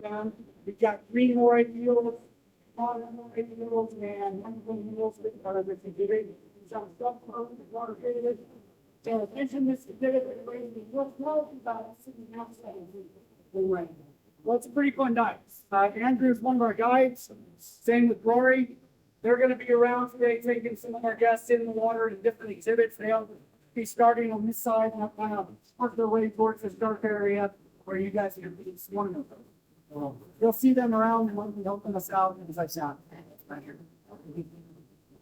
We've got green moray eels, modern moray eels, and wonderful eels that are this exhibit. Some stuff from the water treated. So vision this exhibit and raising what's well about sitting outside of the rain. Well, it's a pretty fun night. Andrew is one of our guides. Same with Rory. They're going to be around today taking some of our guests in the water in different exhibits. They'll be starting on this side and kind of work their way towards this dark area where you guys are going to be this morning. You'll see them around when we open us out as I sound. Right here.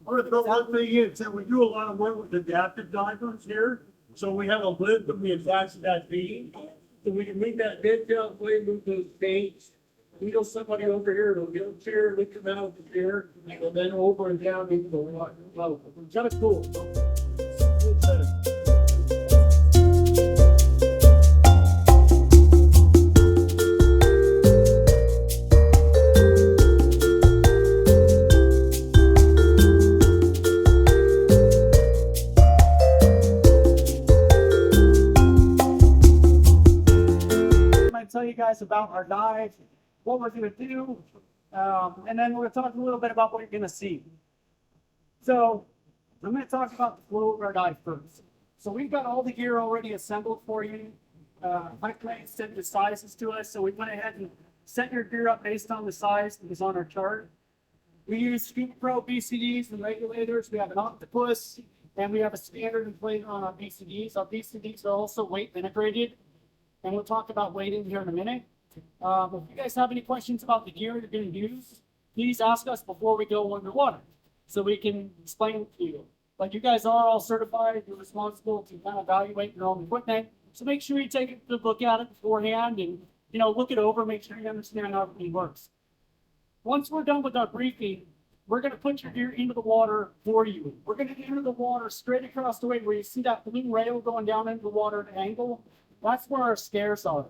One thing is that we do a lot of work with adaptive divers here. So we have a lid that we attach to that beam. So we can move that bed down, way move those baits. We go somebody over here, it'll get a chair, lift them out of the chair, and then over and down into the water. Well, it's kind of cool. Tell you guys about our dive, what we're going to do, and then we're going to talk a little bit about what you're going to see. So I'm going to talk about the flow of our dive first. So we've got all the gear already assembled for you. Hight sent the sizes to us, so we went ahead and set your gear up based on the size that was on our chart. We use Scuba Pro BCDs and regulators. We have an octopus, and we have a standard and plate on our BCDs. Our BCDs are also weight integrated. And we'll talk about weighting here in a minute. If you guys have any questions about the gear you're going to use, please ask us before we go underwater so we can explain it to you. But you guys are all certified. You're responsible to kind of evaluate your own equipment. So make sure you take a good look at it beforehand and, look it over, make sure you understand how everything works. Once we're done with our briefing, we're going to put your gear into the water for you. We're going to enter the water straight across the way where you see that blue rail going down into the water at an angle. That's where our scares are.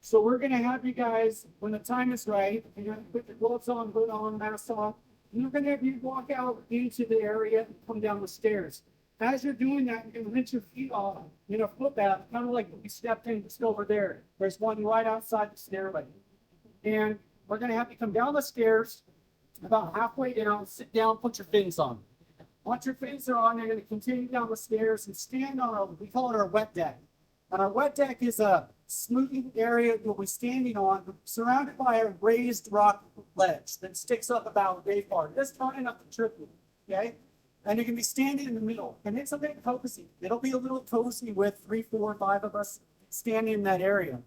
So we're going to have you guys, when the time is right, you're going to put your gloves on, hood on, mask on, and we're going to have you walk out into the area and come down the stairs. As you're doing that, you're going to rinse your feet off in a footbath, kind of like we stepped in just over there. There's one right outside the stairway. And we're going to have you come down the stairs, about halfway down, sit down, put your fins on. Once your fins are on, you're going to continue down the stairs and stand on we call it our wet deck. And our wet deck is a smoothing area you'll be standing on, surrounded by a raised rock ledge that sticks up about a far. Just turning up the trip, okay? And you can be standing in the middle, and it's a bit cozy. It'll be a little cozy with 3, 4, 5 of us standing in that area.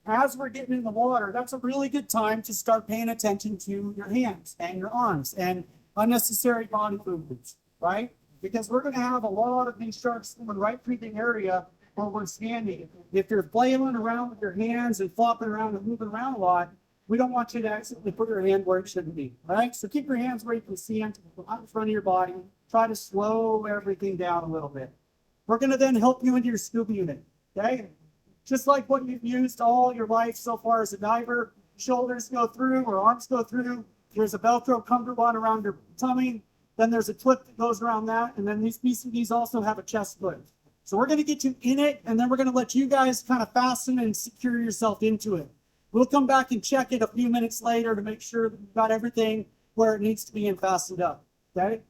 As we're getting in the water, that's a really good time to start paying attention to your hands and your arms and unnecessary body movements, right? Because we're going to have a lot of these sharks swimming right through the area where we're standing. If you're flailing around with your hands and flopping around and moving around a lot, we don't want you to accidentally put your hand where it shouldn't be. All right? So keep your hands where you can see them out in front of your body. Try to slow everything down a little bit. We're going to then help you into your scuba unit. Okay? Just like what you've used all your life so far as a diver, shoulders go through or arms go through. There's a Velcro cummerbund around your tummy. Then there's a clip that goes around that. And then these BCDs also have a chest clip. So we're going to get you in it, and then we're going to let you guys kind of fasten and secure yourself into it. We'll come back and check it a few minutes later to make sure that you've got everything where it needs to be and fastened up, okay?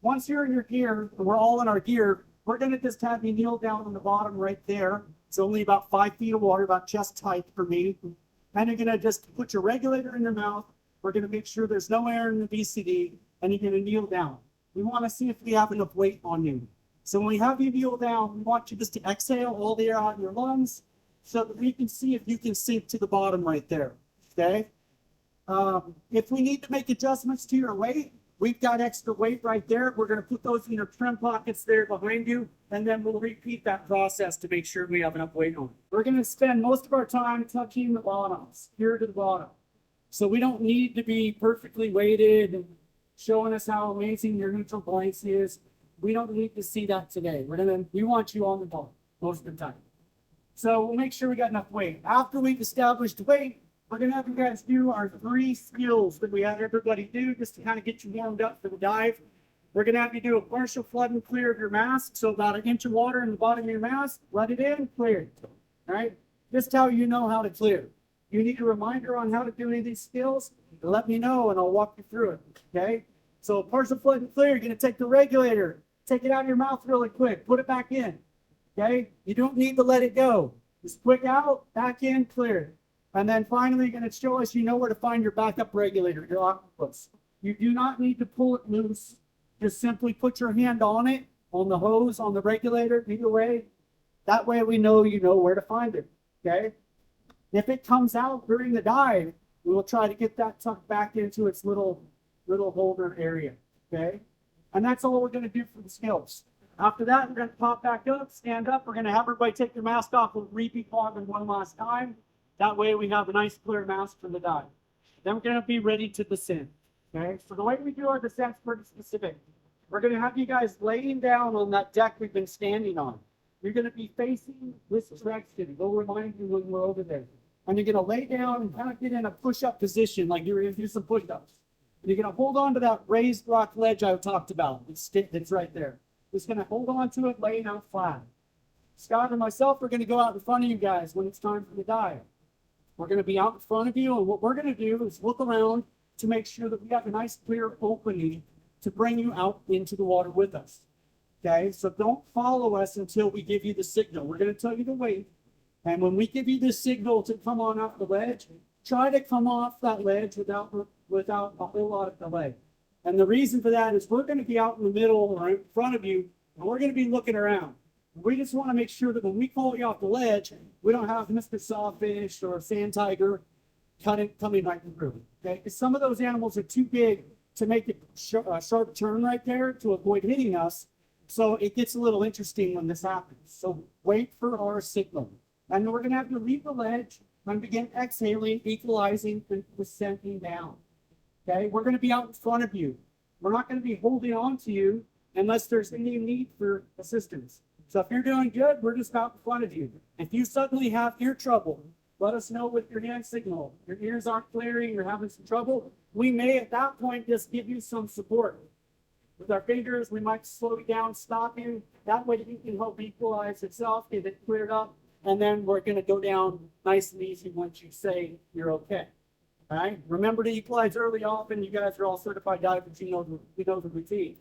Once you're in your gear, and we're all in our gear, we're going to just have you kneel down on the bottom right there. It's only about 5 feet of water, about chest height for me. And you're going to just put your regulator in your mouth. We're going to make sure there's no air in the BCD, and you're going to kneel down. We want to see if we have enough weight on you. So when we have you kneel down, we want you just to exhale all the air out of your lungs so that we can see if you can sink to the bottom right there, okay? If we need to make adjustments to your weight, we've got extra weight right there. We're going to put those in your trim pockets there behind you, and then we'll repeat that process to make sure we have enough weight on it. We're going to spend most of our time touching the bottoms, here to the bottom. So we don't need to be perfectly weighted and showing us how amazing your neutral buoyancy is. We don't need to see that today. We want you on the ball most of the time. So we'll make sure we got enough weight. After we've established weight, we're going to have you guys do our 3 skills that we had everybody do just to kind of get you warmed up for the dive. We're going to have you do a partial flood and clear of your mask. So about 1 inch of water in the bottom of your mask, let it in, clear it. All right? Just how you know how to clear. you need a reminder on how to do any of these skills, let me know and I'll walk you through it. Okay. So partial flood and clear, you're going to take the regulator, take it out of your mouth really quick, put it back in. Okay. You don't need to let it go. Just quick out, back in, clear. And then finally, you're going to show us you know where to find your backup regulator, your octopus. You do not need to pull it loose. Just simply put your hand on it, on the hose, on the regulator, either way. That way we know you know where to find it. Okay. If it comes out during the dive, we will try to get that tucked back into its little holder area. Okay. And that's all we're going to do for the skills. After that, we're going to pop back up, stand up. We're going to have everybody take their mask off and repeat logging one last time. That way we have a nice clear mask for the dive. Then we're going to be ready to descend. Okay. So the way we do our descent's pretty specific. We're going to have you guys laying down on that deck we've been standing on. You're going to be facing this direction. We'll remind you when we're over there. And you're going to lay down and kind of get in a push-up position, like you're going to do some push-ups. And you're going to hold on to that raised rock ledge I talked about. It's right there. Just going to hold on to it, laying out flat. Scott and myself are going to go out in front of you guys when it's time for the dive. We're going to be out in front of you, and what we're going to do is look around to make sure that we have a nice clear opening to bring you out into the water with us. Okay, so don't follow us until we give you the signal. We're going to tell you to wait. And when we give you the signal to come on off the ledge, try to come off that ledge without a whole lot of delay. And the reason for that is we're going to be out in the middle or in front of you, and we're going to be looking around. We just want to make sure that when we call you off the ledge, we don't have Mr. Sawfish or Sand Tiger coming right through. Okay, because some of those animals are too big to make a sharp turn right there to avoid hitting us. So it gets a little interesting when this happens. So wait for our signal. And we're going to have to leave the ledge and begin exhaling, equalizing, and descending down. Okay, we're going to be out in front of you. We're not going to be holding on to you unless there's any need for assistance. So if you're doing good, we're just out in front of you. If you suddenly have ear trouble, let us know with your hand signal. Your ears aren't clearing, you're having some trouble. We may at that point just give you some support. With our fingers, we might slow you down, stop you. That way you can help equalize itself, get it cleared up, and then we're going to go down nice and easy once you say you're okay. All right? Remember to equalize early often. You guys are all certified divers. You know the routine.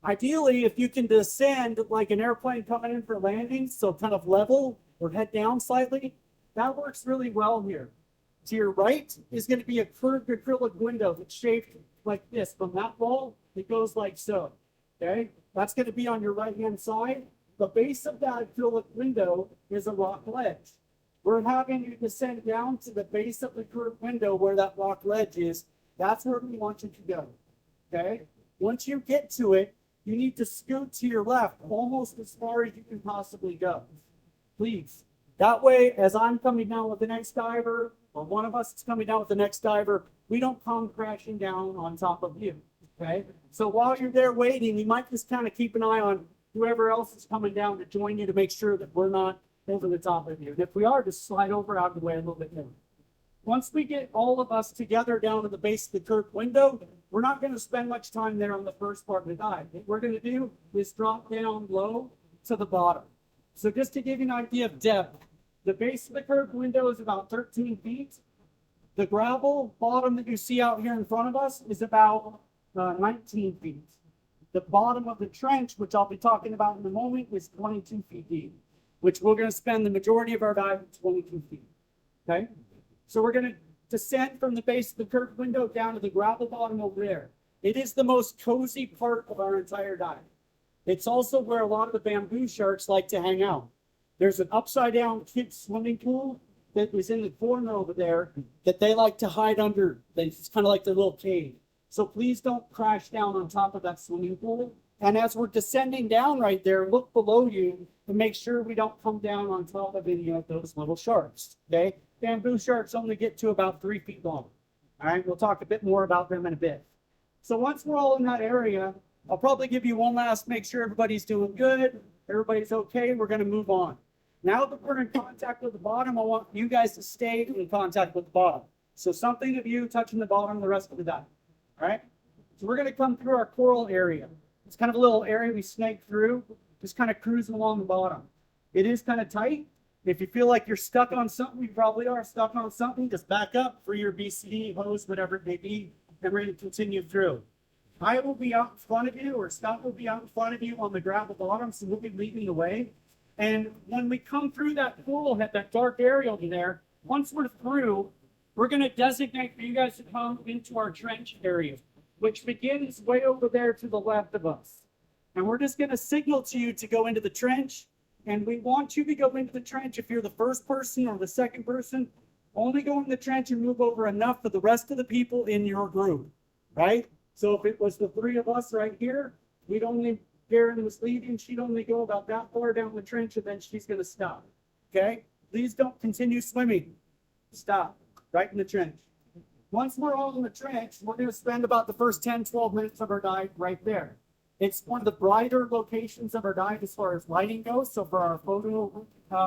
Ideally, if you can descend like an airplane coming in for landing, so kind of level or head down slightly, that works really well here. To your right is going to be a curved acrylic window that's shaped like this. From that wall, it goes like so. Okay? That's going to be on your right-hand side. The base of that acrylic window is a rock ledge. We're having you descend down to the base of the curved window where that rock ledge is. That's where we want you to go. Okay? Once you get to it, you need to scoot to your left almost as far as you can possibly go. Please. That way, as I'm coming down with the next diver, or one of us is coming down with the next diver, we don't come crashing down on top of you. Okay? So while you're there waiting, you might just kind of keep an eye on whoever else is coming down to join you to make sure that we're not over the top of you. And if we are, just slide over out of the way a little bit more. Once we get all of us together down to the base of the curved window, we're not going to spend much time there on the first part of the dive. What we're going to do is drop down low to the bottom. So just to give you an idea of depth, the base of the curved window is about 13 feet. The gravel bottom that you see out here in front of us is about 19 feet. The bottom of the trench, which I'll be talking about in a moment, is 22 feet deep, which we're going to spend the majority of our dive at 22 feet. Okay? So we're going to descend from the base of the curved window down to the gravel bottom over there. It is the most cozy part of our entire dive. It's also where a lot of the bamboo sharks like to hang out. There's an upside down kids swimming pool that is in the corner over there that they like to hide under. It's kind of like their little cave. So please don't crash down on top of that swimming pool. And as we're descending down right there, look below you to make sure we don't come down on top of any of those little sharks. Okay? Bamboo sharks only get to about 3 feet long. All right, we'll talk a bit more about them in a bit. So once we're all in that area, I'll probably give you one last, make sure everybody's doing good, everybody's okay, we're going to move on. Now that we're in contact with the bottom, I want you guys to stay in contact with the bottom. So something of you touching the bottom the rest of the dive. All right? So we're going to come through our coral area. It's kind of a little area we snake through, just kind of cruising along the bottom. It is kind of tight, If you feel like you're stuck on something, you probably are stuck on something, just back up for your BCD, hose, whatever it may be, and we're going to continue through. I will be out in front of you, or Scott will be out in front of you on the gravel bottom, so we'll be leading the way. And when we come through that pool, at that dark area over there, once we're through, we're going to designate for you guys to come into our trench area, which begins way over there to the left of us. And we're just going to signal to you to go into the trench. And we want you to go into the trench if you're the first person or the second person. Only go in the trench and move over enough for the rest of the people in your group, right? So if it was the three of us right here, we'd only, Karen was leading, she'd only go about that far down the trench and then she's going to stop, okay? Please don't continue swimming. Stop, right in the trench. Once we're all in the trench, we're going to spend about the first 10, 12 minutes of our dive right there. It's one of the brighter locations of our dive as far as lighting goes. So for our photo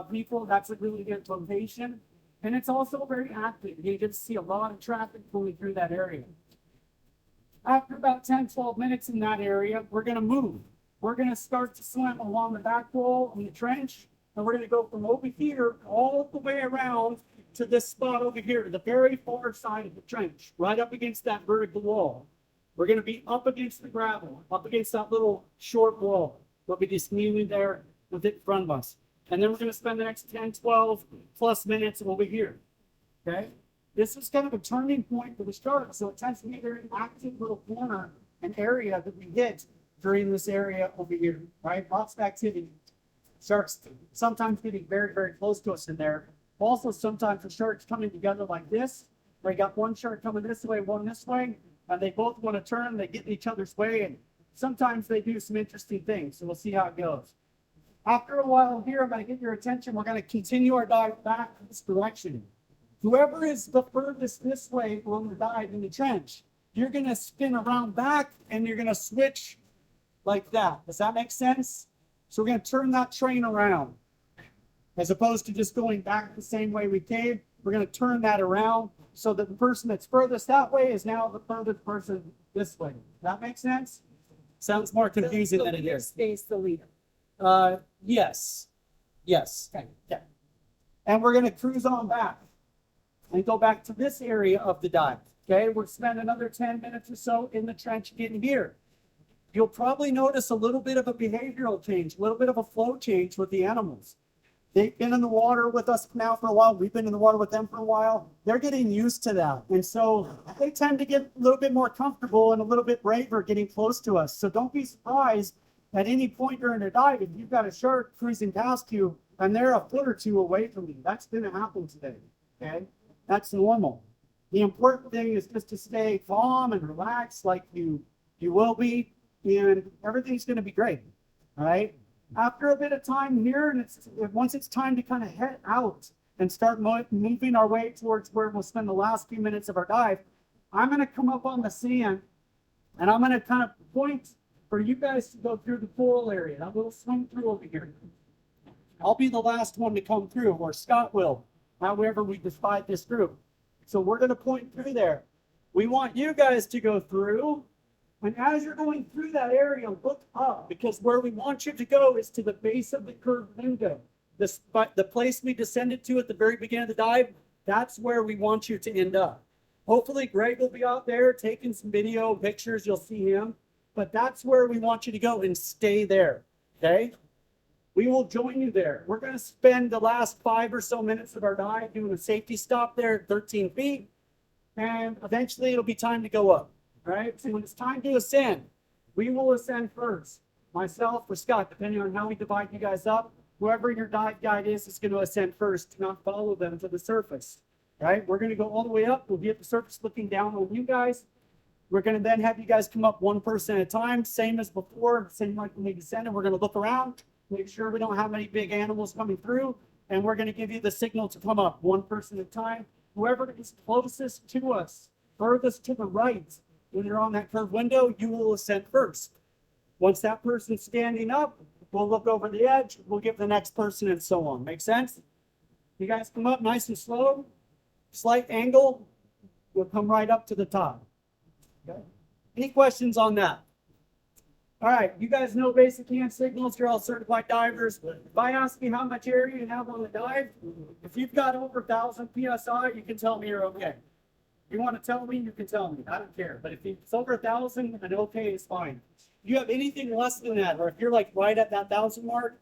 people, that's a really good location. And it's also very active. You get to see a lot of traffic going through that area. After about 10, 12 minutes in that area, we're going to move. We're going to start to swim along the back wall in the trench. And we're going to go from over here all the way around to this spot over here, to the very far side of the trench, right up against that vertical wall. We're going to be up against the gravel, up against that little short wall. We'll be just kneeling there with it in front of us. And then we're going to spend the next 10, 12 plus minutes over here. Okay? This is kind of a turning point for the shark, so it tends to be a very active little corner and area that we hit during this area over here, right? Lots of activity. Sharks sometimes getting very, very close to us in there. Also, sometimes the sharks coming together like this, where you got one shark coming this way, one this way, and they both want to turn, they get in each other's way, and sometimes they do some interesting things, so we'll see how it goes. After a while here, I'm going to get your attention. We're going to continue our dive back in this direction. Whoever is the furthest this way on the dive in the trench, you're going to spin around back, and you're going to switch like that. Does that make sense? So we're going to turn that train around. As opposed to just going back the same way we came, we're going to turn that around so that the person that's furthest that way is now the furthest person this way. Does that make sense? Sounds more confusing than it is. Stays the leader. Yes. Yes. Okay. Yeah. And we're going to cruise on back and go back to this area of the dive. Okay. We'll spend another 10 minutes or so in the trench getting here. You'll probably notice a little bit of a behavioral change, a little bit of a flow change with the animals. They've been in the water with us now for a while. We've been in the water with them for a while. They're getting used to that. And so they tend to get a little bit more comfortable and a little bit braver getting close to us. So don't be surprised at any point during a dive if you've got a shark cruising past you and they're a foot or two away from you. That's going to happen today. Okay? That's normal. The important thing is just to stay calm and relaxed like you will be, and everything's going to be great. All right? After a bit of time here, and once it's time to kind of head out and start moving our way towards where we'll spend the last few minutes of our dive, I'm going to come up on the sand, and I'm going to kind of point for you guys to go through the pool area. I'm going to swim through over here. I'll be the last one to come through, or Scott will, however we divide this group. So we're going to point through there. We want you guys to go through. And as you're going through that area, look up, because where we want you to go is to the base of the curved window. The place we descended to at the very beginning of the dive, that's where we want you to end up. Hopefully Greg will be out there taking some video, pictures, you'll see him. But that's where we want you to go and stay there, okay? We will join you there. We're going to spend the last 5 or so minutes of our dive doing a safety stop there at 13 feet. And eventually it'll be time to go up. All right, so when it's time to ascend, we will ascend first. Myself or Scott, depending on how we divide you guys up, whoever your dive guide is going to ascend first, to not follow them to the surface. All right, we're going to go all the way up. We'll be at the surface looking down on you guys. We're going to then have you guys come up one person at a time, same as before, same like when we descended. We're going to look around, make sure we don't have any big animals coming through, and we're going to give you the signal to come up one person at a time. Whoever is closest to us, furthest to the right, when you're on that curved window, you will ascend first. Once that person's standing up, we'll look over the edge, we'll give the next person, and so on. Make sense? You guys come up nice and slow, slight angle, we'll come right up to the top. Okay. Any questions on that? All right, you guys know basic hand signals. You're all certified divers. If I ask you how much air you have on the dive, if you've got over 1,000 psi, you can tell me you're okay. If you want to tell me, you can tell me. I don't care. But if it's over 1,000, an okay is fine. If you have anything less than that, or if you're like right at that 1,000 mark,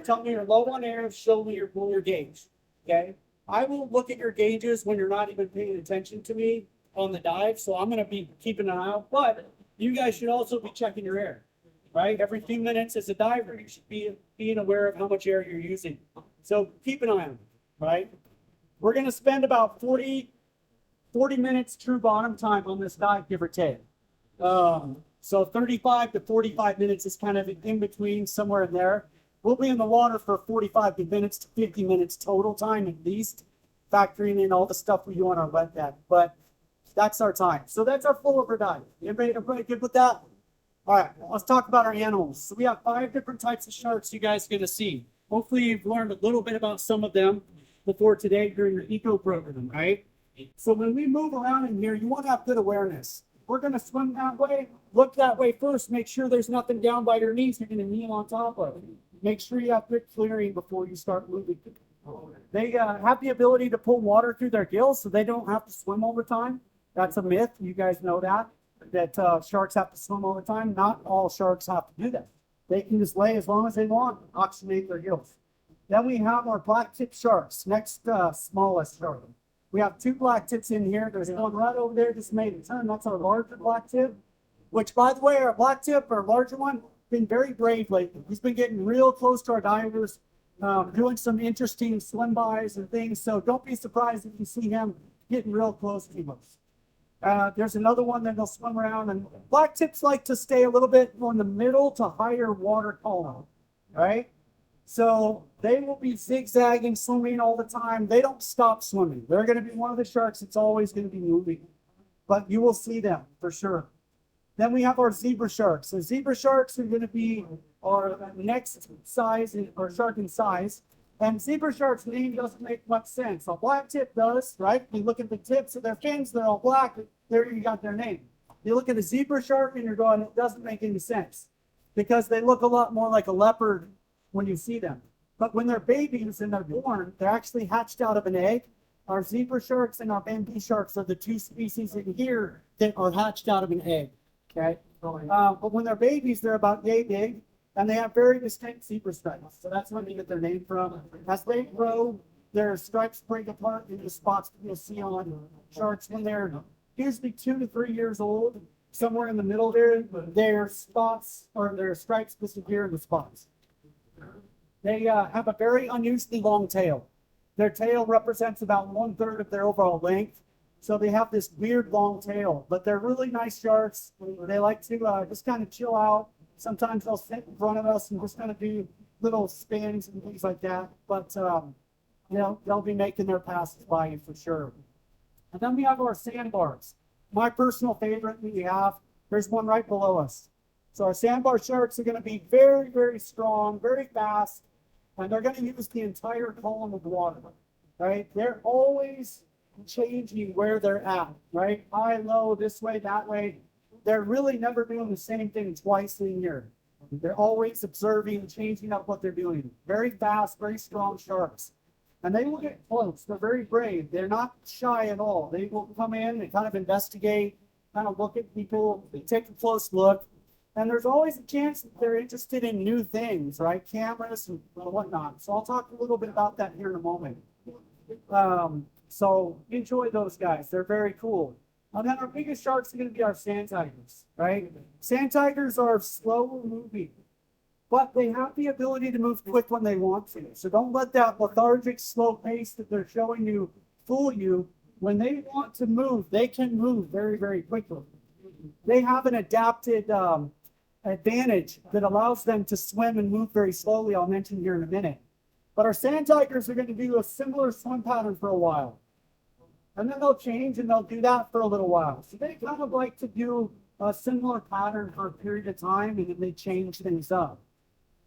tell me you're low on air. Show me your gauge. Okay. I will look at your gauges when you're not even paying attention to me on the dive. So I'm going to be keeping an eye out. But you guys should also be checking your air, right? Every few minutes as a diver, you should be being aware of how much air you're using. So keep an eye on it, right? We're going to spend about 40 minutes true bottom time on this dive, give or take. So 35 to 45 minutes is kind of in between, somewhere in there. We'll be in the water for 45 minutes to 50 minutes total time at least, factoring in all the stuff we do on our wet deck. But that's our time. So that's our full over dive. Everybody good with that? All right, let's talk about our animals. So we have 5 different types of sharks you guys are going to see. Hopefully you've learned a little bit about some of them before today during your eco program, right? So when we move around in here, you want to have good awareness. We're going to swim that way. Look that way first. Make sure there's nothing down by your knees you're going to kneel on top of. Make sure you have good clearing before you start moving. They have the ability to pull water through their gills so they don't have to swim all the time. That's a myth. You guys know that sharks have to swim all the time. Not all sharks have to do that. They can just lay as long as they want, oxygenate their gills. Then we have our black tip sharks, next smallest shark. We have 2 black tips in here. There's one right over there just made a turn. That's our larger black tip, which, by the way, our black tip, our larger one, been very brave lately. He's been getting real close to our divers, doing some interesting swim bys and things. So don't be surprised if you see him getting real close to us. There's another one that they'll swim around, and black tips like to stay a little bit on the middle to higher water column, right? So they will be zigzagging, swimming all the time. They don't stop swimming. They're going to be one of the sharks that's always going to be moving, but you will see them for sure. Then we have our zebra sharks. So zebra sharks are going to be our next size, or shark in size. And zebra shark's name doesn't make much sense. A black tip does, right? You look at the tips of their fins, they're all black. There you got their name. You look at a zebra shark and you're going, it doesn't make any sense, because they look a lot more like a leopard when you see them. But when they're babies and they're born, they're actually hatched out of an egg. Our zebra sharks and our bamboo sharks are the 2 species in here that are hatched out of an egg. Okay. But when they're babies, they're about yay big, and they have very distinct zebra stripes. So that's where they get their name from. As they grow, their stripes break apart into spots that you'll see on sharks when they're usually 2 to 3 years old. Somewhere in the middle there, their spots or their stripes disappear in the spots. They have a very unusually long tail. Their tail represents about 1/3 of their overall length. So they have this weird long tail, but they're really nice sharks. They like to just kind of chill out. Sometimes they'll sit in front of us and just kind of do little spins and things like that. But, you know, they'll be making their passes by you for sure. And then we have our sandbars. My personal favorite we have, there's one right below us. So our sandbar sharks are going to be very, very strong, very fast, and they're going to use the entire column of water, right? They're always changing where they're at, right? High, low, this way, that way. They're really never doing the same thing twice in a year. They're always observing, changing up what they're doing. Very fast, very strong sharks. And they will get close. They're very brave. They're not shy at all. They will come in and kind of investigate, kind of look at people, they take a close look. And there's always a chance that they're interested in new things, right? Cameras and whatnot. So I'll talk a little bit about that here in a moment. So enjoy those guys. They're very cool. And then our biggest sharks are going to be our sand tigers, right? Sand tigers are slow moving, but they have the ability to move quick when they want to. So don't let that lethargic, slow pace that they're showing you fool you. When they want to move, they can move very, very quickly. They have an adapted advantage that allows them to swim and move very slowly. I'll mention here in a minute. But our sand tigers are going to do a similar swim pattern for a while. And then they'll change and they'll do that for a little while. So they kind of like to do a similar pattern for a period of time, and then they change things up.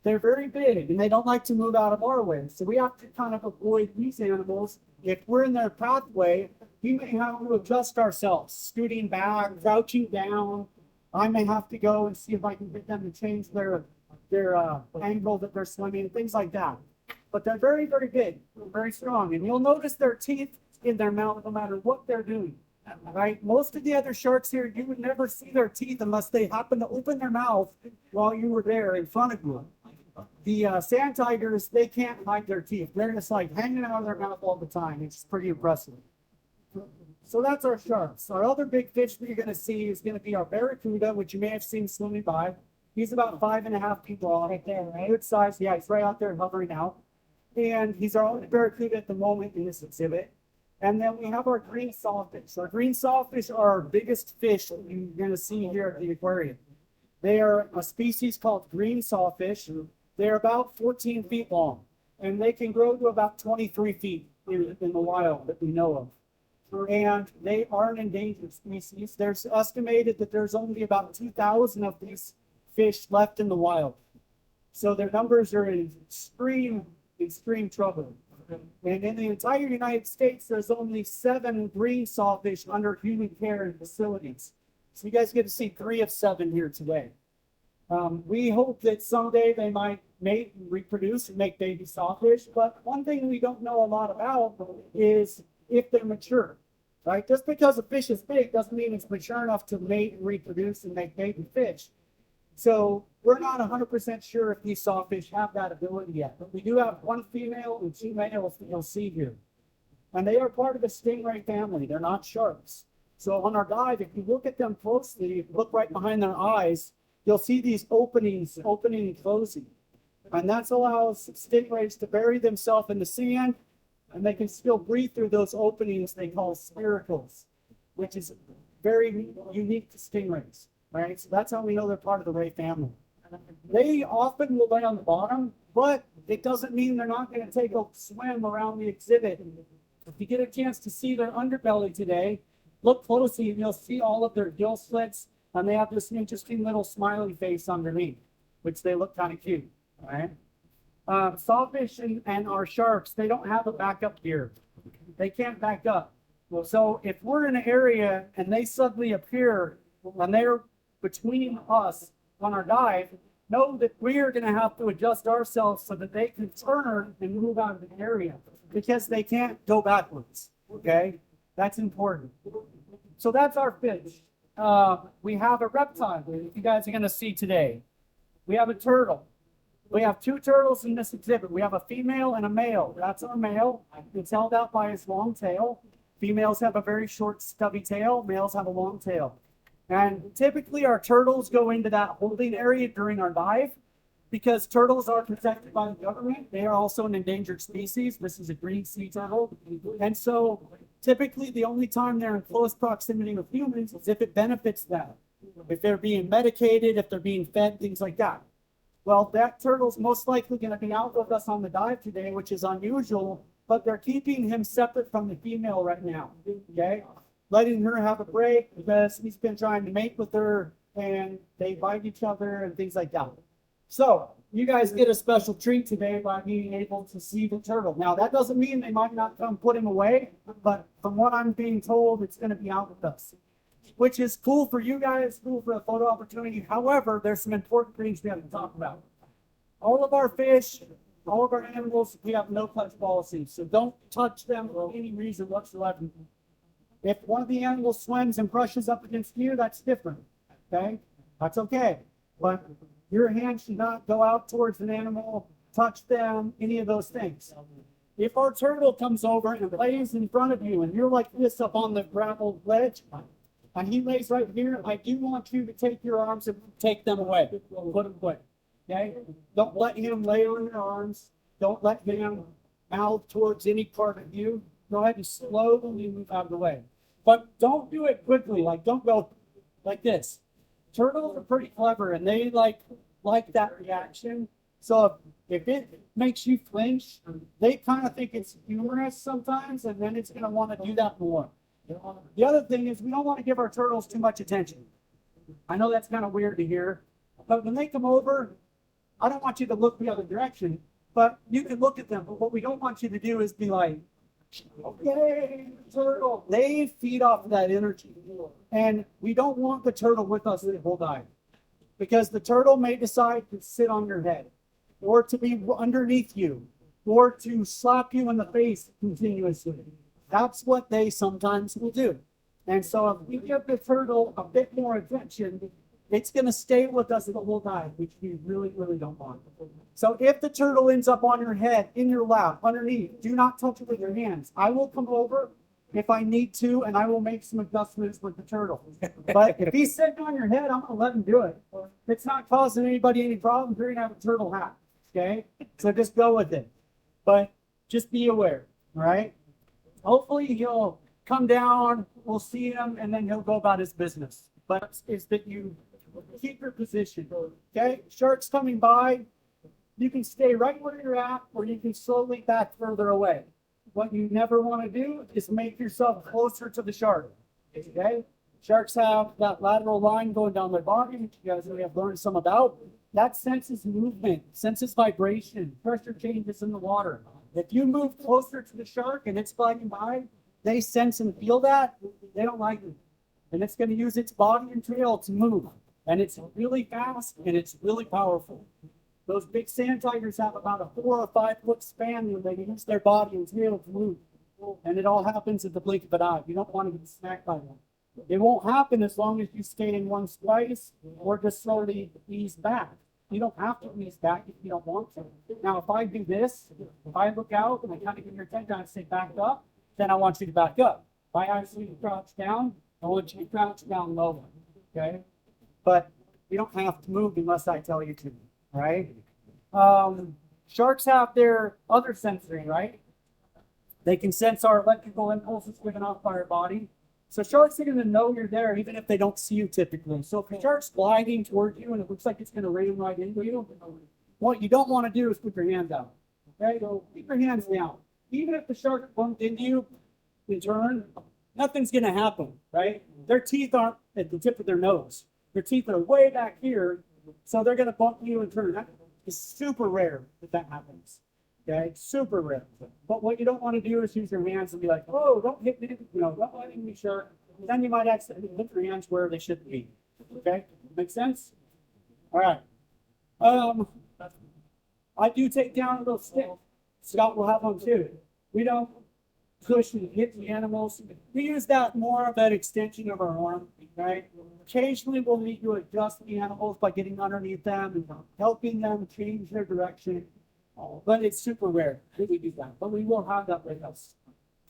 They're very big and they don't like to move out of our way. So we have to kind of avoid these animals. If we're in their pathway, we may have to adjust ourselves, scooting back, crouching down, I may have to go and see if I can get them to change their angle that they're swimming, things like that. But they're very, very big, very strong. And you'll notice their teeth in their mouth no matter what they're doing. Right? Most of the other sharks here, you would never see their teeth unless they happen to open their mouth while you were there in front of you. The sand tigers, they can't hide their teeth. They're just like hanging out of their mouth all the time. It's pretty impressive. So that's our sharks. Our other big fish that you're going to see is going to be our barracuda, which you may have seen swimming by. He's about 5.5 feet long. Right there, right? Good size. Yeah, he's right out there hovering out. And he's our only barracuda at the moment in this exhibit. And then we have our green sawfish. Our green sawfish are our biggest fish that you're going to see here at the aquarium. They are a species called green sawfish. They're about 14 feet long, and they can grow to about 23 feet in the wild that we know of. And they are an endangered species. There's estimated that there's only about 2,000 of these fish left in the wild. So their numbers are in extreme trouble. And in the entire United States, there's only 7 green sawfish under human care in facilities. So you guys get to see 3 of 7 here today. We hope that someday they might mate and reproduce and make baby sawfish. But one thing we don't know a lot about is if they're mature, right? Just because a fish is big doesn't mean it's mature enough to mate and reproduce and make baby fish. So we're not 100% sure if these sawfish have that ability yet, but we do have 1 female and 2 males that you'll see here. And they are part of the stingray family. They're not sharks. So on our dive, if you look at them closely, look right behind their eyes, you'll see these openings, opening and closing. And that allows stingrays to bury themselves in the sand, and they can still breathe through those openings they call spiracles, which is very unique to stingrays. Right? So that's how we know they're part of the ray family. They often will lay on the bottom, but it doesn't mean they're not going to take a swim around the exhibit. If you get a chance to see their underbelly today, look closely and you'll see all of their gill slits, and they have this interesting little smiley face underneath, which they look kind of cute. All right? Sawfish and our sharks, they don't have a backup gear. They can't back up. Well, so if we're in an area and they suddenly appear and they're between us on our dive, know that we are going to have to adjust ourselves so that they can turn and move out of the area because they can't go backwards. Okay, that's important. So that's our fish. We have a reptile that you guys are going to see today. We have a turtle. We have 2 turtles in this exhibit. We have a female and a male. That's our male. It's held out by his long tail. Females have a very short stubby tail. Males have a long tail. And typically our turtles go into that holding area during our dive because turtles are protected by the government. They are also an endangered species. This is a green sea turtle. And so typically the only time they're in close proximity with humans is if it benefits them. If they're being medicated, if they're being fed, things like that. Well, that turtle's most likely going to be out with us on the dive today, which is unusual, but they're keeping him separate from the female right now. Okay? Letting her have a break because he's been trying to mate with her and they bite each other and things like that. So you guys get a special treat today by being able to see the turtle. Now that doesn't mean they might not come put him away, but from what I'm being told, it's going to be out with us, which is cool for you guys, cool for the photo opportunity. However, there's some important things we have to talk about. All of our fish, all of our animals, we have no touch policy, so don't touch them for any reason whatsoever. If one of the animals swims and brushes up against you, that's different, okay? That's okay. But your hand should not go out towards an animal, touch them, any of those things. If our turtle comes over and lays in front of you and you're like this up on the gravel ledge, and he lays right here, I do want you to take your arms and take them away. Put them away, okay? Don't let him lay on your arms. Don't let him mouth towards any part of you. Go ahead and slowly move out of the way. But don't do it quickly. Like, don't go like this. Turtles are pretty clever, and they like that reaction. So if it makes you flinch, they kind of think it's humorous sometimes, and then it's going to want to do that more. The other thing is we don't want to give our turtles too much attention. I know that's kind of weird to hear, but when they come over, I don't want you to look the other direction, but you can look at them. But what we don't want you to do is be like, Okay, turtle. They feed off of that energy. And we don't want the turtle with us the whole dive. Because the turtle may decide to sit on your head, or to be underneath you, or to slap you in the face continuously. That's what they sometimes will do. And so if we give the turtle a bit more attention, it's going to stay with us the whole time, which we really, really don't want. So if the turtle ends up on your head, in your lap, underneath, do not touch it with your hands. I will come over if I need to, and I will make some adjustments with the turtle. But if he's sitting on your head, I'm going to let him do it. If it's not causing anybody any problems, you're going to have a turtle hat. Okay? So just go with it. But just be aware, all right? Hopefully he'll come down, we'll see him, and then he'll go about his business. But it's that you keep your position, okay? Sharks coming by, you can stay right where you're at, or you can slowly back further away. What you never want to do is make yourself closer to the shark, okay? Sharks have that lateral line going down their body, which you guys may have learned some about. That senses movement, senses vibration, pressure changes in the water. If you move closer to the shark and it's gliding by, they sense and feel that, they don't like it. And it's going to use its body and tail to move. And it's really fast and it's really powerful. Those big sand tigers have about a 4 or 5 foot span where they use their body and tail to move. And it all happens at the blink of an eye. You don't want to get smacked by them. It won't happen as long as you stay in one slice or just slowly ease back. You don't have to ease back if you don't want to. Now, if I do this, if I look out and I kind of give your attention, I say back up, then I want you to back up. If I ask you to crouch down, I want you to crouch down lower, okay? But you don't have to move unless I tell you to, right? Sharks have their other sensory, right? They can sense our electrical impulses given off by our body. So sharks are going to know you're there even if they don't see you typically. So if a shark's gliding toward you and it looks like it's going to ram right into you, what you don't want to do is put your hands out. Okay, so keep your hands down. Even if the shark bumped into you in turn, nothing's going to happen, right? Their teeth aren't at the tip of their nose. Their teeth are way back here, so they're going to bump you in turn. That is super rare that happens. Okay, super rare. But what you don't want to do is use your hands and be like, oh, don't hit me, don't let me shark. Then you might accidentally put your hands where they shouldn't be. Okay, make sense? All right. I do take down a little stick. Scott will have one too. We don't push and hit the animals. We use that more of an extension of our arm, right? Occasionally we'll need to adjust the animals by getting underneath them and helping them change their direction. But it's super rare that we do that. But we will have that with us.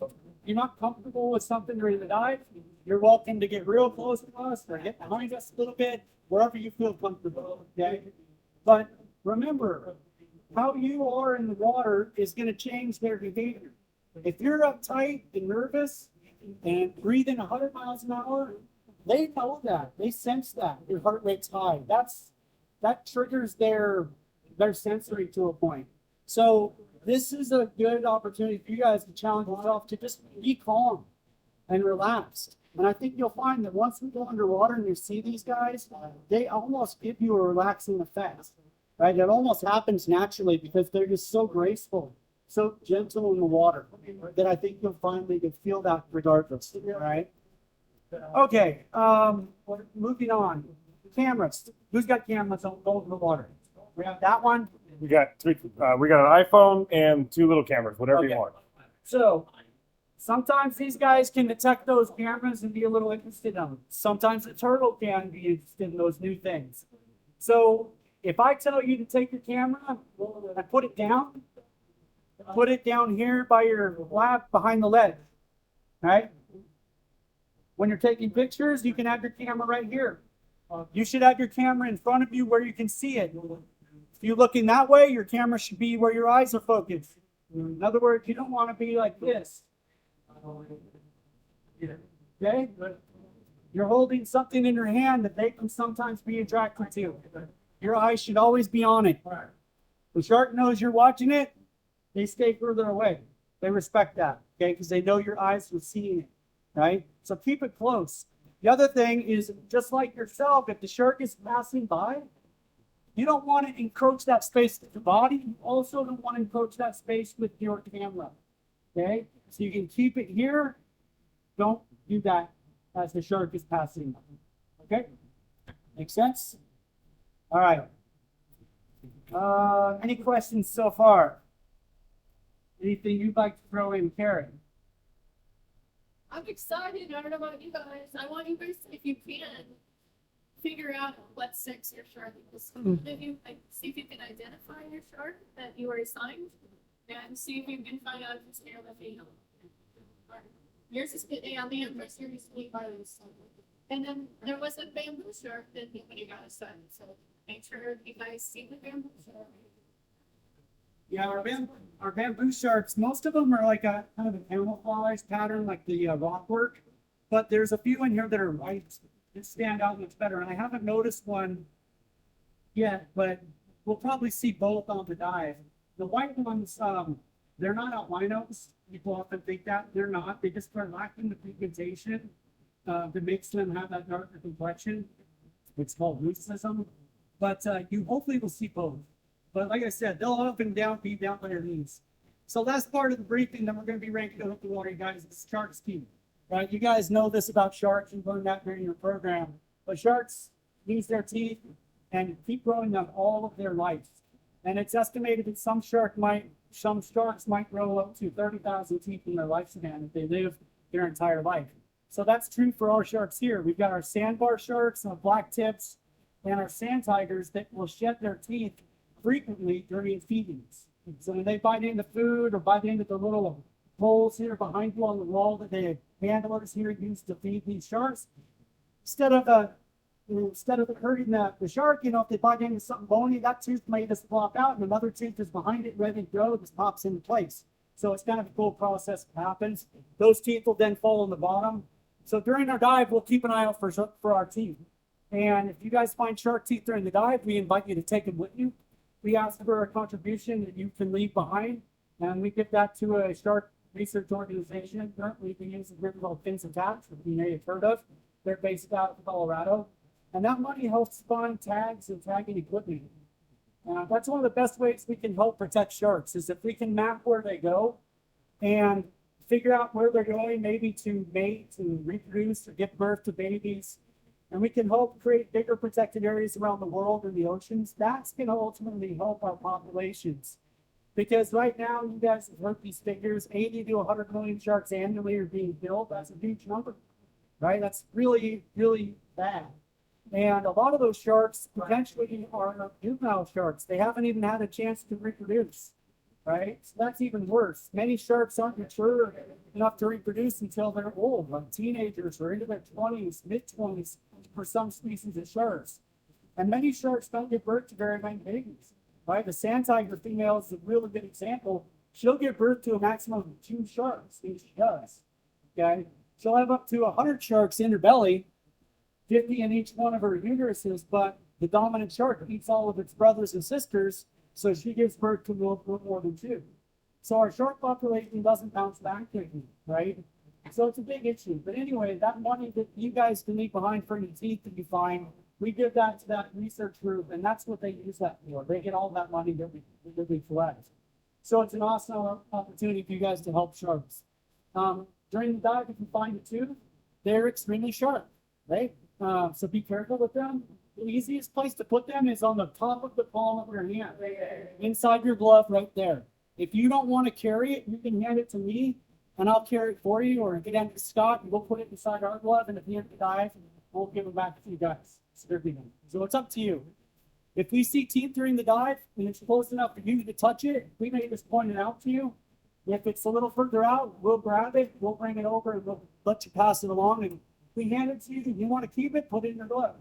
If you're not comfortable with something during the dive, you're welcome to get real close to us or get behind us a little bit, wherever you feel comfortable. Okay? But remember, how you are in the water is going to change their behavior. If you're uptight and nervous and breathing 100 miles an hour, they know that. They sense that. Your heart rate's high. That triggers their sensory to a point. So this is a good opportunity for you guys to challenge yourself to just be calm and relaxed. And I think you'll find that once we go underwater and you see these guys, they almost give you a relaxing effect, right? It almost happens naturally because they're just so graceful, so gentle in the water that I think you'll finally feel that regardless, right? Okay, moving on. Cameras. Who's got cameras on going in the water? We have that one. We got 3. We got an iPhone and 2 little cameras, whatever Okay. you want. So sometimes these guys can detect those cameras and be a little interested in them. Sometimes a turtle can be interested in those new things. So if I tell you to take your camera and put it down here by your lap behind the leg, right? When you're taking pictures, you can have your camera right here. You should have your camera in front of you where you can see it. If you're looking that way, your camera should be where your eyes are focused. In other words, you don't want to be like this. Okay? You're holding something in your hand that they can sometimes be attracted to. Your eyes should always be on it. The shark knows you're watching it. They stay further away. They respect that, okay? Because they know your eyes are seeing it, right? So keep it close. The other thing is, just like yourself, if the shark is passing by, you don't want to encroach that space with your body. You also don't want to encroach that space with your camera, okay? So you can keep it here. Don't do that as the shark is passing. Okay? Make sense? All right. Any questions so far? Anything you'd like to throw in, Karen? I'm excited. I don't know about you guys. I want you guys, if you can, figure out what sex your shark is. If you see if you can identify your shark that you are assigned, and see if you can find out if it's male or female. Yours is the Empress, yours is the Virus. And then there was a bamboo shark that nobody got assigned. So make sure you guys see the bamboo shark. Yeah, our bamboo sharks, most of them are like a kind of a camouflage pattern, like the rock work. But there's a few in here that are white that stand out much better. And I haven't noticed one yet, but we'll probably see both on the dive. The white ones, they're not albinos. People often think that they're not. They just are lacking the pigmentation that makes them have that darker complexion. It's called leucism. But you hopefully will see both. But like I said, they'll up and down, be down by their knees. So last part of the briefing that we're going to be ranking up the water, guys, is sharks teeth. Right? You guys know this about sharks. You learned that during your program. But sharks use their teeth and keep growing them all of their life. And it's estimated that some sharks might grow up to 30,000 teeth in their lifespan if they live their entire life. So that's true for our sharks here. We've got our sandbar sharks, our black tips, and our sand tigers that will shed their teeth frequently during feedings. So when they bite into food or bite into the little holes here behind you on the wall that the handlers here use to feed these sharks, instead of hurting the shark, if they bite into something bony, that tooth may just flop out and another tooth is behind it, ready to go, just pops into place. So it's kind of a cool process that happens. Those teeth will then fall on the bottom. So during our dive, we'll keep an eye out for our teeth. And if you guys find shark teeth during the dive, we invite you to take them with you. We ask for a contribution that you can leave behind, and we give that to a shark research organization. Currently, we use a group called Fins and Taps, which you may have heard of. They're based out of Colorado. And that money helps fund tags and tagging equipment. That's one of the best ways we can help protect sharks, is if we can map where they go and figure out where they're going, maybe to mate, to reproduce, or give birth to babies. And we can help create bigger protected areas around the world and the oceans. That's going to ultimately help our populations. Because right now, you guys have heard these figures, 80 to 100 million sharks annually are being killed. That's a huge number, right? That's really, really bad. And a lot of those sharks potentially are juvenile sharks. They haven't even had a chance to reproduce, right? So that's even worse. Many sharks aren't mature enough to reproduce until they're old, like teenagers or into their 20s, mid-20s for some species of sharks. And many sharks don't give birth to very many babies, right? The sand tiger female is a really good example. She'll give birth to a maximum of 2 sharks, and she does, okay? She'll have up to 100 sharks in her belly, 50 in each one of her uteruses, but the dominant shark eats all of its brothers and sisters, so she gives birth to more than 2. So our shark population doesn't bounce back quickly, right? So it's a big issue. But anyway, that money that you guys can leave behind for any teeth that you find, we give that to that research group, and that's what they use that for. They get all that money that we collect. So it's an awesome opportunity for you guys to help sharks. During the dive, if you find a tooth, they're extremely sharp, right? So be careful with them. The easiest place to put them is on the top of the palm of your hand, inside your glove right there. If you don't want to carry it, you can hand it to me, and I'll carry it for you, or get it to Scott, and we'll put it inside our glove, and at the end of the dive, we'll give it back to you guys. So it's up to you. If we see teeth during the dive, and it's close enough for you to touch it, we may just point it out to you. If it's a little further out, we'll grab it, we'll bring it over, and we'll let you pass it along. And if we hand it to you, if you want to keep it, put it in your glove.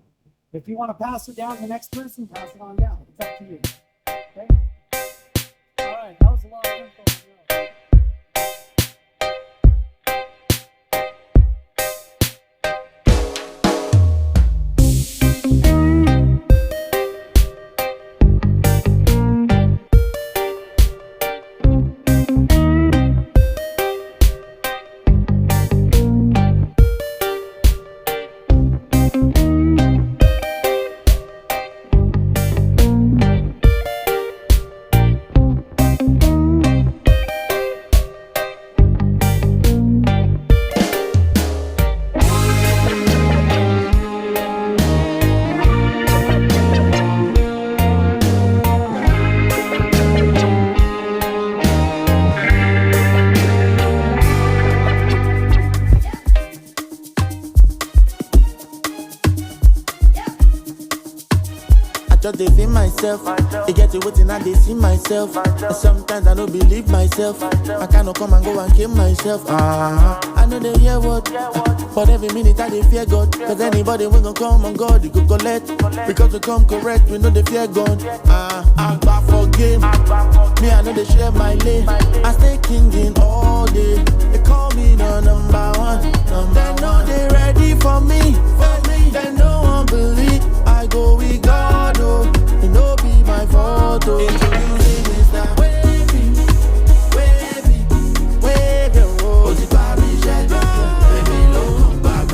If you want to pass it down to the next person, pass it on down. It's up to you. Okay? All right, that was a lot of info. just dey feel myself. They get to waiting and they see myself. And sometimes I don't believe myself. I cannot come and go and kill myself. I know they hear what, but every minute I dey fear God. Cause anybody we gon' come on God, you go collect. Because we come correct, we know they fear God. I'm back for game. Me, I know they share my lane. I stay king in all day. They call me the number one. They know they ready for me. They no one believe I go with God. Oh, it no be my fault. Oh, introducing is that wavy, wavy, wavy. Oh, the baby jet, baby, low come back,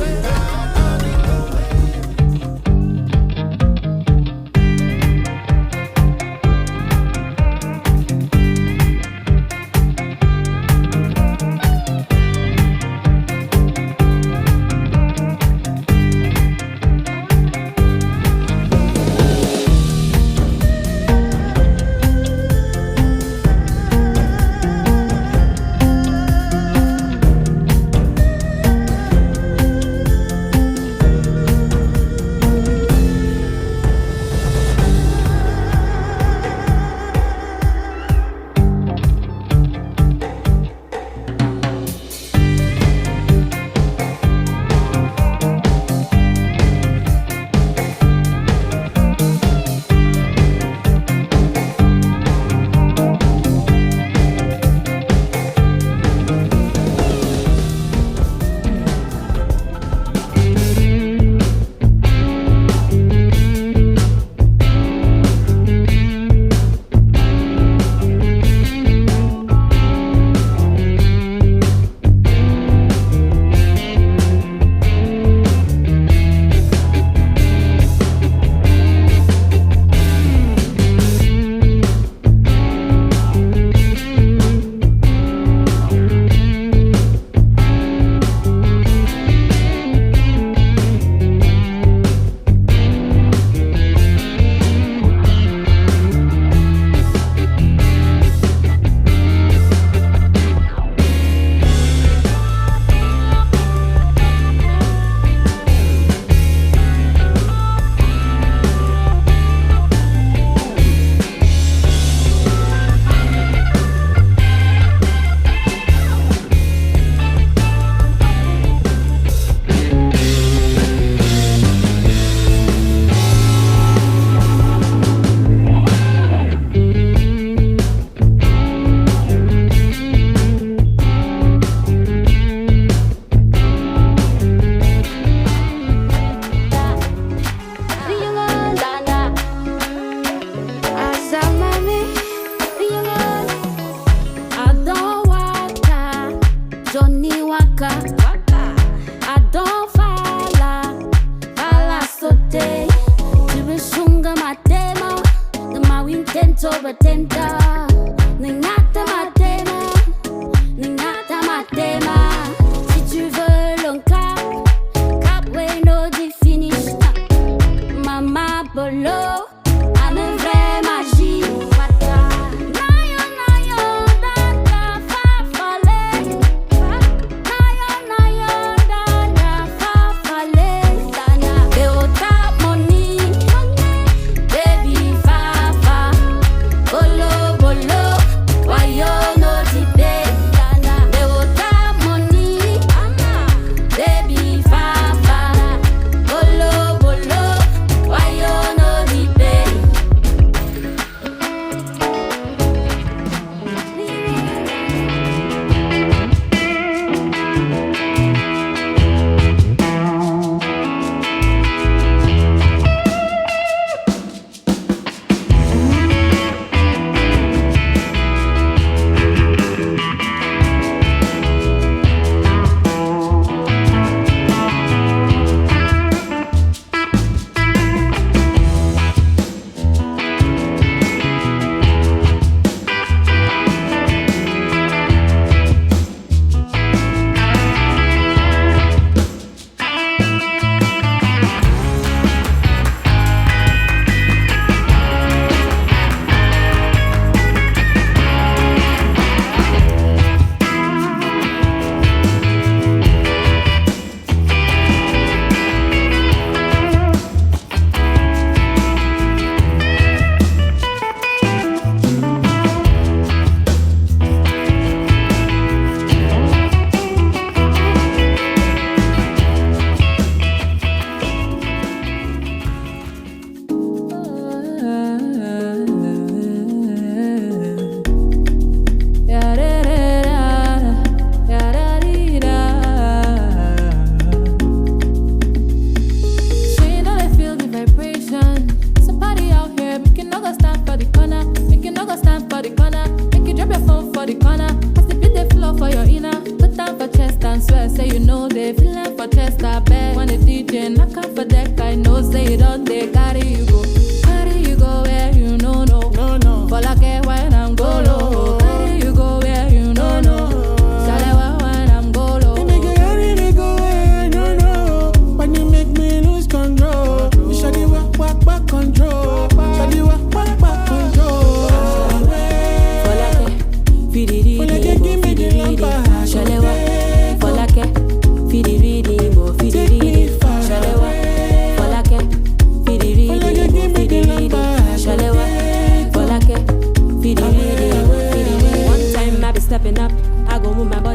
Follow move my body.